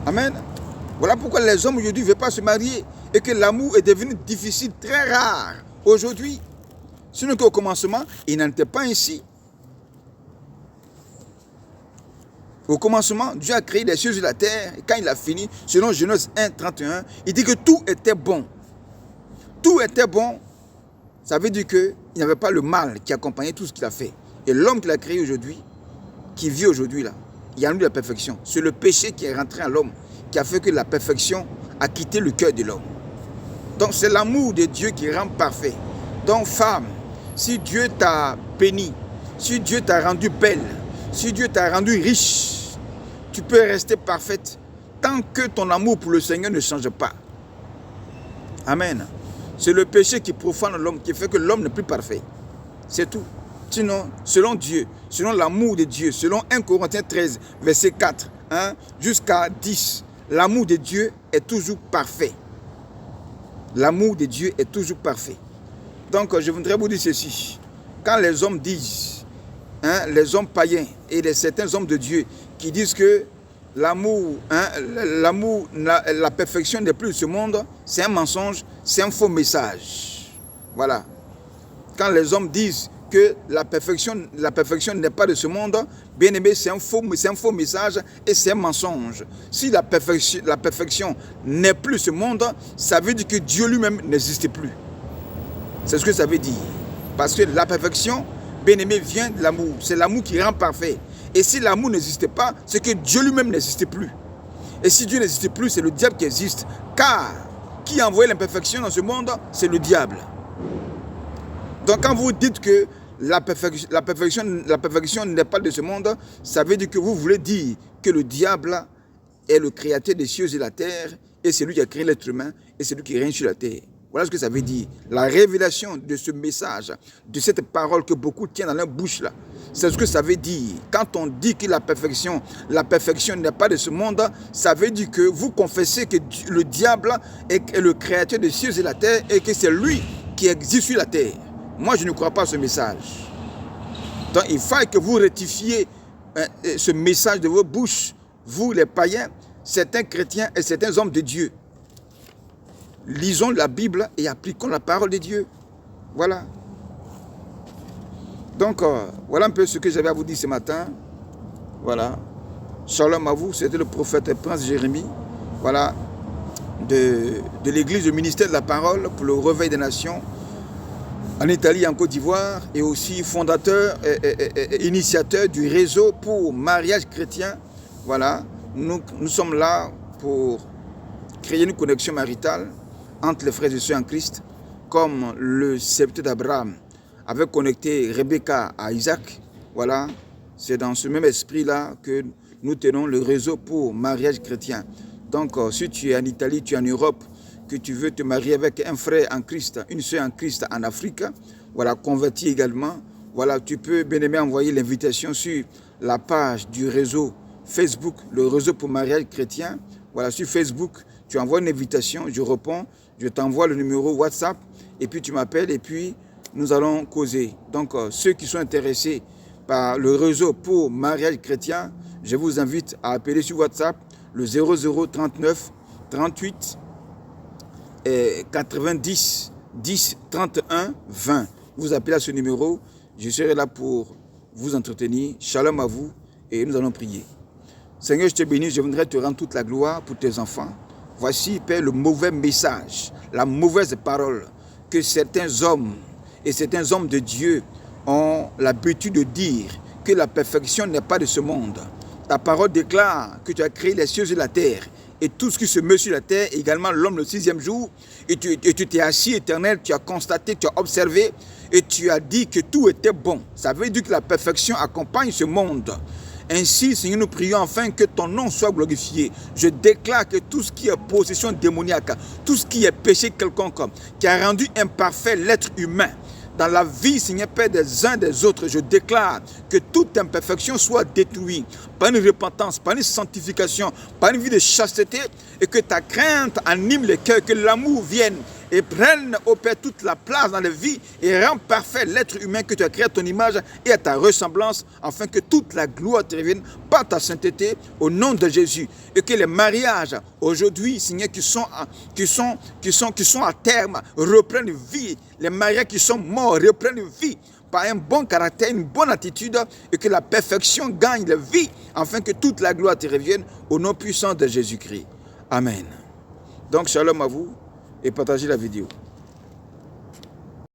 Amen. Voilà pourquoi les hommes aujourd'hui ne veulent pas se marier et que l'amour est devenu difficile, très rare aujourd'hui. Sinon qu'au commencement, il n'en était pas ainsi. Au commencement, Dieu a créé les cieux et la terre. Et quand il a fini, selon Genèse 1, 31, il dit que tout était bon. Tout était bon. Ça veut dire qu'il n'y avait pas le mal qui accompagnait tout ce qu'il a fait. Et l'homme qu'il a créé aujourd'hui, qui vit aujourd'hui là, il y a en lui la perfection. C'est le péché qui est rentré en l'homme, qui a fait que la perfection a quitté le cœur de l'homme. Donc c'est l'amour de Dieu qui rend parfait. Donc femme, si Dieu t'a béni, si Dieu t'a rendu belle, si Dieu t'a rendu riche, tu peux rester parfaite tant que ton amour pour le Seigneur ne change pas. Amen. C'est le péché qui profane l'homme, qui fait que l'homme n'est plus parfait. C'est tout. Sinon, selon Dieu, selon l'amour de Dieu, selon 1 Corinthiens 13, verset 4, jusqu'à 10, l'amour de Dieu est toujours parfait. L'amour de Dieu est toujours parfait. Donc, je voudrais vous dire ceci. Quand les hommes disent, les hommes païens et certains hommes de Dieu qui disent que l'amour, la perfection n'est plus de ce monde, c'est un mensonge, c'est un faux message. Voilà. Quand les hommes disent que la perfection n'est pas de ce monde, bien aimé, c'est un faux message et c'est un mensonge. Si la perfection n'est plus ce monde, ça veut dire que Dieu lui-même n'existe plus. C'est ce que ça veut dire. Parce que la perfection, bien aimé, vient de l'amour. C'est l'amour qui rend parfait. Et si l'amour n'existe pas, c'est que Dieu lui-même n'existe plus. Et si Dieu n'existe plus, c'est le diable qui existe. Car qui a envoyé l'imperfection dans ce monde, c'est le diable. Donc quand vous dites que la perfection n'est pas de ce monde, ça veut dire que vous voulez dire que le diable est le créateur des cieux et de la terre, et c'est lui qui a créé l'être humain, et c'est lui qui règne sur la terre. Voilà ce que ça veut dire. La révélation de ce message, de cette parole que beaucoup tiennent dans leur bouche là, c'est ce que ça veut dire. Quand on dit que la perfection n'est pas de ce monde, ça veut dire que vous confessez que le diable est le créateur des cieux et de la terre et que c'est lui qui existe sur la terre. Moi, je ne crois pas à ce message. Donc, il faut que vous rectifiez ce message de vos bouches, vous les païens, certains chrétiens et certains hommes de Dieu. Lisons la Bible et appliquons la parole de Dieu. Voilà. Donc, voilà un peu ce que j'avais à vous dire ce matin. Voilà. Shalom à vous. C'était le prophète Prince Jérémie. Voilà. De l'église, du ministère de la parole pour le réveil des nations. En Italie, en Côte d'Ivoire. Et aussi fondateur et initiateur du réseau pour mariage chrétien. Voilà. Nous sommes là pour créer une connexion maritale entre les frères et sœurs en Christ, comme le serviteur d'Abraham avait connecté Rebecca à Isaac. Voilà, c'est dans ce même esprit-là que nous tenons le réseau pour mariage chrétien. Donc, si tu es en Italie, tu es en Europe, que tu veux te marier avec un frère en Christ, une sœur en Christ en Afrique, voilà, converti également, voilà, tu peux bien aimé envoyer l'invitation sur la page du réseau Facebook, le réseau pour mariage chrétien. Voilà, sur Facebook, tu envoies une invitation, je réponds, je t'envoie le numéro WhatsApp, et puis tu m'appelles, et puis nous allons causer. Donc, ceux qui sont intéressés par le réseau pour mariage chrétien, je vous invite à appeler sur WhatsApp le 0039 38 90 10 31 20. Vous appelez à ce numéro, je serai là pour vous entretenir. Shalom à vous, et nous allons prier. Seigneur, je te bénis, je voudrais te rendre toute la gloire pour tes enfants. Voici, Père, le mauvais message, la mauvaise parole que certains hommes et certains hommes de Dieu ont l'habitude de dire que la perfection n'est pas de ce monde. Ta parole déclare que tu as créé les cieux et la terre et tout ce qui se meut sur la terre, également l'homme le 6e jour. Et tu t'es assis, Éternel, tu as constaté, tu as observé et tu as dit que tout était bon. Ça veut dire que la perfection accompagne ce monde. Ainsi, Seigneur, nous prions afin que ton nom soit glorifié. Je déclare que tout ce qui est possession démoniaque, tout ce qui est péché quelconque, qui a rendu imparfait l'être humain, dans la vie, Seigneur Père, des uns des autres, je déclare que toute imperfection soit détruite par une repentance, par une sanctification, par une vie de chasteté, et que ta crainte anime les cœurs, que l'amour vienne et prenne, ô Père, toute la place dans la vie et rend parfait l'être humain que tu as créé à ton image et à ta ressemblance, afin que toute la gloire te revienne par ta sainteté au nom de Jésus. Et que les mariages aujourd'hui, Seigneur, qui sont à terme, reprennent vie. Les mariages qui sont morts reprennent vie par un bon caractère, une bonne attitude, et que la perfection gagne la vie, afin que toute la gloire te revienne au nom puissant de Jésus-Christ. Amen. Donc, shalom à vous et partagez la vidéo.